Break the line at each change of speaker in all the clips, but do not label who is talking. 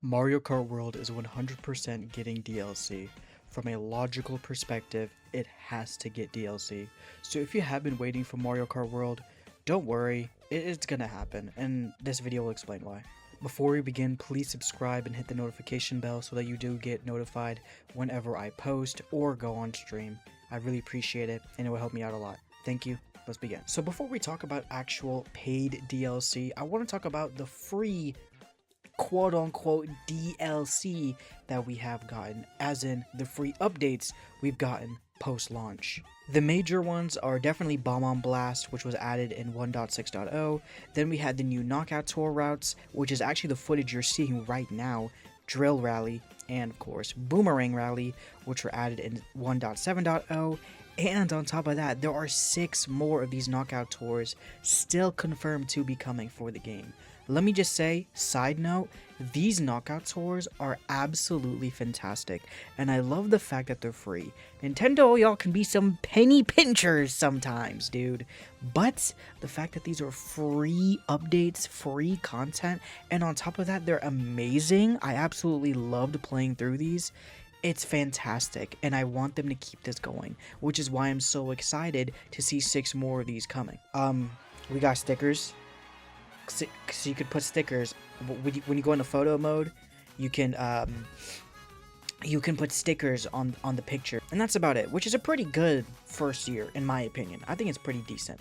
Mario Kart World is 100% getting DLC. From a logical perspective, it has to get DLC. So if you have been waiting for Mario Kart World, don't worry, it's gonna happen, and this video will explain why. Before we begin, please subscribe and hit the notification bell so that you do get notified whenever I post or go on stream. I really appreciate it, and it will help me out a lot. Thank you. Let's begin. So before we talk about actual paid DLC, I want to talk about the free quote-unquote DLC that we have gotten, as in the free updates we've gotten post-launch. The major ones are definitely Bomb on Blast, which was added in 1.6.0. Then we had the new Knockout Tour routes, which is actually the footage you're seeing right now, Drill Rally, and of course Boomerang Rally, which were added in 1.7.0. And on top of that, there are 6 more of these knockout tours still confirmed to be coming for the game. Let me just say, side note, these knockout tours are absolutely fantastic, and I love the fact that they're free. Nintendo, y'all can be some penny pinchers sometimes, dude. But the fact that these are free updates, free content, and on top of that, they're amazing. I absolutely loved playing through these. It's fantastic, and I want them to keep this going, which is why I'm so excited to see 6 more of these coming. We got stickers. So you could put stickers when you go into photo mode. You can put stickers on the picture, and that's about it, which is a pretty good first year in my opinion. I think it's pretty decent,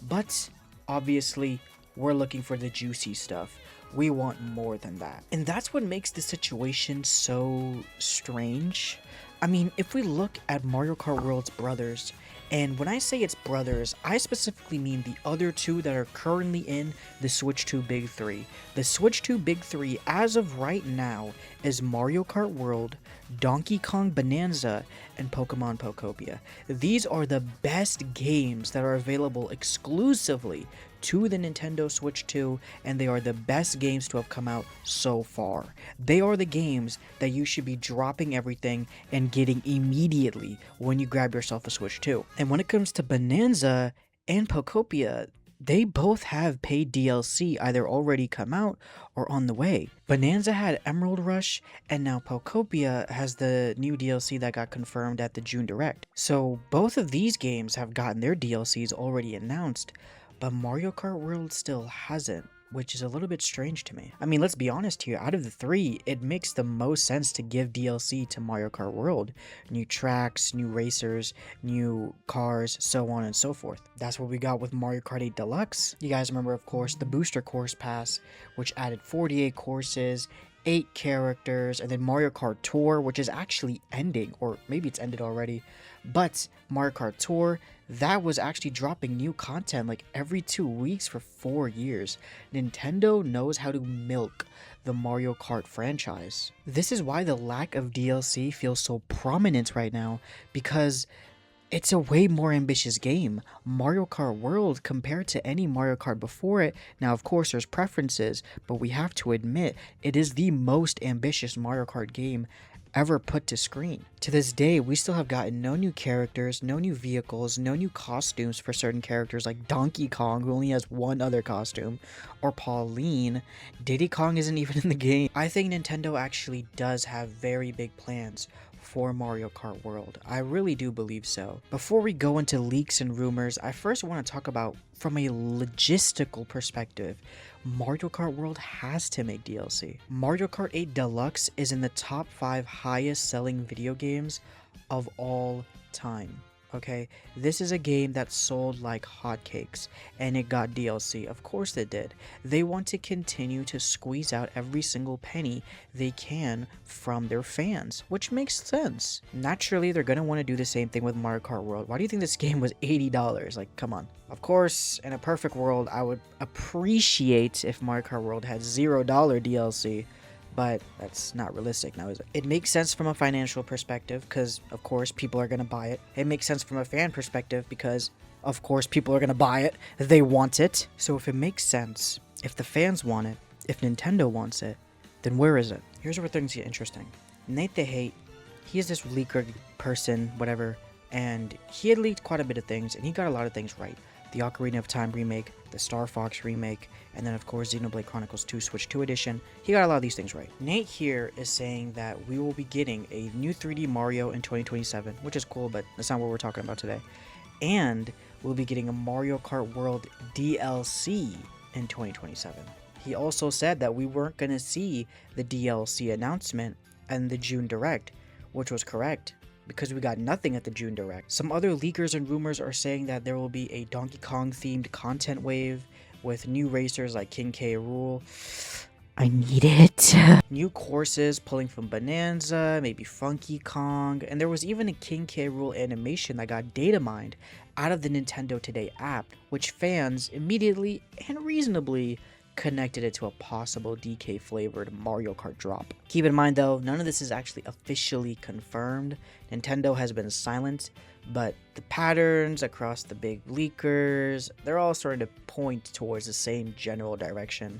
but obviously we're looking for the juicy stuff. We want more than that, and that's what makes the situation so strange. I mean, if we look at Mario Kart World's brothers, and when I say it's brothers, I specifically mean the other 2 that are currently in the Switch 2 Big 3. The Switch 2 Big 3, as of right now, is Mario Kart World, Donkey Kong Bonanza, and Pokemon Pokopia. These are the best games that are available exclusively to the Nintendo Switch 2, and they are the best games to have come out so far. They are the games that you should be dropping everything and getting immediately when you grab yourself a Switch 2. And when it comes to Bonanza and Pokopia, they both have paid DLC either already come out or on the way. Bonanza had Emerald Rush, and now Pokopia has the new DLC that got confirmed at the June Direct. So both of these games have gotten their DLCs already announced, but Mario Kart World still hasn't, which is a little bit strange to me. I mean, let's be honest here, out of the 3, it makes the most sense to give DLC to Mario Kart World. New tracks, new racers, new cars, so on and so forth. That's what we got with Mario Kart 8 Deluxe. You guys remember, of course, the Booster Course Pass, which added 48 courses, 8 characters, and then Mario Kart Tour, which is actually ending, or maybe it's ended already, but Mario Kart Tour, that was actually dropping new content like every 2 weeks for 4 years. Nintendo knows how to milk the Mario Kart franchise. This is why the lack of DLC feels so prominent right now, because it's a way more ambitious game. Mario Kart World, compared to any Mario Kart before it, now of course there's preferences, but we have to admit, it is the most ambitious Mario Kart game ever put to screen. To this day, we still have gotten no new characters, no new vehicles, no new costumes for certain characters like Donkey Kong, who only has 1 other costume, or Pauline. Diddy Kong isn't even in the game. I think Nintendo actually does have very big plans for Mario Kart World. I really do believe so. Before we go into leaks and rumors, I first want to talk about, from a logistical perspective, Mario Kart World has to make DLC. Mario Kart 8 Deluxe is in the top 5 highest selling video games of all time. Okay, this is a game that sold like hotcakes, and it got DLC. Of course it did. They want to continue to squeeze out every single penny they can from their fans, which makes sense. Naturally, they're gonna want to do the same thing with Mario Kart World. Why do you think this game was $80? Like, come on. Of course, in a perfect world, I would appreciate if Mario Kart World had $0 DLC, but that's not realistic now, is it? It makes sense from a financial perspective, because, of course, people are going to buy it. It makes sense from a fan perspective, because, of course, people are going to buy it. They want it. So if it makes sense, if the fans want it, if Nintendo wants it, then where is it? Here's where things get interesting. Nate the Hate, he is this leaker person, whatever, and he had leaked quite a bit of things, and he got a lot of things right. the Ocarina of Time remake, the Star Fox remake, and then of course Xenoblade Chronicles 2 Switch 2 edition. He got a lot of these things right. Nate here is saying that we will be getting a new 3D Mario in 2027, which is cool, but that's not what we're talking about today. And we'll be getting a Mario Kart World DLC in 2027. He also said that we weren't going to see the DLC announcement and the June Direct, which was correct, because we got nothing at the June Direct. Some other leakers and rumors are saying that there will be a Donkey Kong themed content wave with new racers like King K. Rool. I need it. New courses pulling from Bonanza, maybe Funky Kong, and there was even a King K. Rool animation that got data mined out of the Nintendo Today app, which fans immediately and reasonably connected it to a possible DK flavored Mario Kart drop. Keep in mind though, none of this is actually officially confirmed. Nintendo has been silent, but the patterns across the big leakers, they're all starting to point towards the same general direction.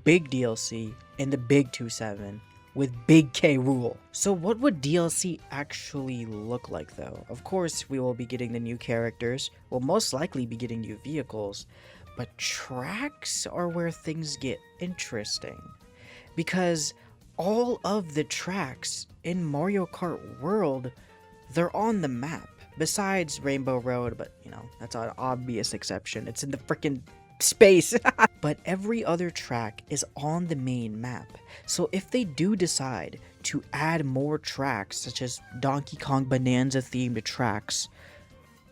Big DLC in the big 2.7 with Big K. Rool. So what would DLC actually look like though? Of course, we will be getting the new characters. We'll most likely be getting new vehicles. But tracks are where things get interesting, because all of the tracks in Mario Kart World, they're on the map, besides Rainbow Road, but you know, that's an obvious exception. It's in the freaking space. But every other track is on the main map. So if they do decide to add more tracks, such as Donkey Kong Bonanza themed tracks,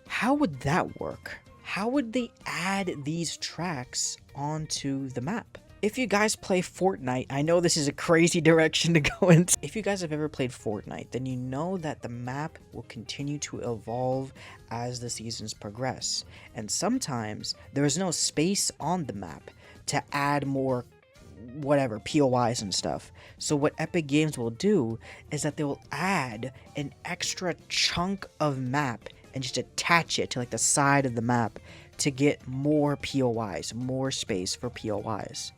how would that work? How would they add these tracks onto the map? If you guys play Fortnite, I know this is a crazy direction to go into. If you guys have ever played Fortnite, then you know that the map will continue to evolve as the seasons progress. And sometimes there is no space on the map to add more whatever, POIs and stuff. So what Epic Games will do is that they will add an extra chunk of map and just attach it to like the side of the map to get more POIs, more space for POIs.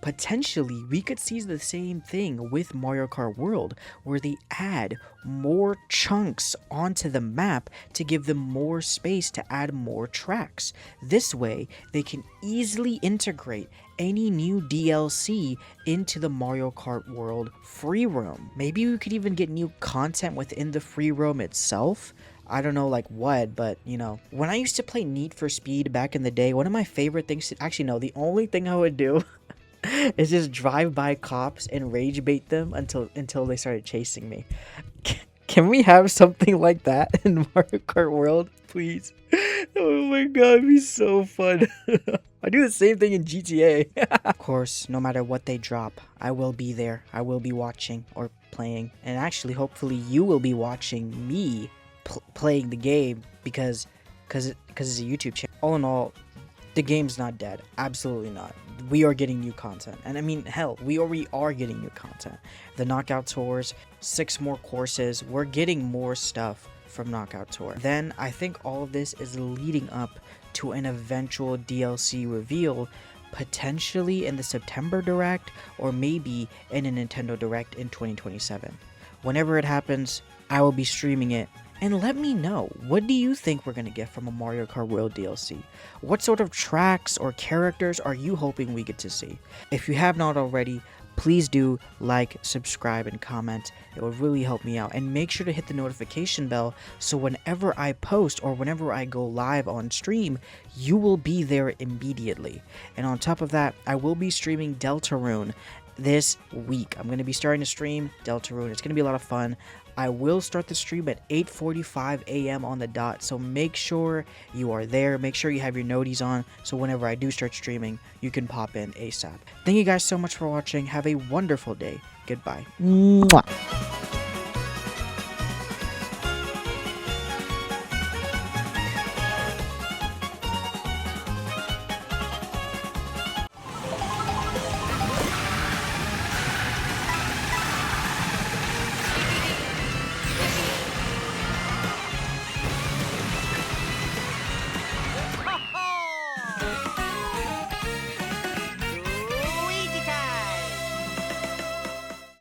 Potentially, we could see the same thing with Mario Kart World, where they add more chunks onto the map to give them more space to add more tracks. This way, they can easily integrate any new DLC into the Mario Kart World free roam. Maybe we could even get new content within the free roam itself. I don't know like what, but you know, when I used to play Need for Speed back in the day, one of my favorite things to, actually no, the only thing I would do is just drive by cops and rage bait them until they started chasing me. Can we have something like that in Mario Kart World, please? Oh my god, it'd be so fun. I do the same thing in GTA. Of course, no matter what they drop, I will be there. I will be watching or playing, and actually hopefully you will be watching me playing the game because it's a YouTube channel. All in all, the game's not dead. Absolutely not. We are getting new content. And I mean, hell, we already are getting new content. The Knockout Tours, 6 more courses. We're getting more stuff from Knockout Tour. Then I think all of this is leading up to an eventual DLC reveal, potentially in the September Direct or maybe in a Nintendo Direct in 2027. Whenever it happens, I will be streaming it. And let me know, what do you think we're going to get from a Mario Kart World DLC? What sort of tracks or characters are you hoping we get to see? If you have not already, please do like, subscribe, and comment. It would really help me out. And make sure to hit the notification bell so whenever I post or whenever I go live on stream, you will be there immediately. And on top of that, I will be streaming Deltarune this week. I'm going to be starting to stream Deltarune. It's going to be a lot of fun. I will start the stream at 8:45 a.m. on the dot, so make sure you are there. Make sure you have your noties on, so whenever I do start streaming, you can pop in ASAP. Thank you guys so much for watching. Have a wonderful day. Goodbye. Mwah.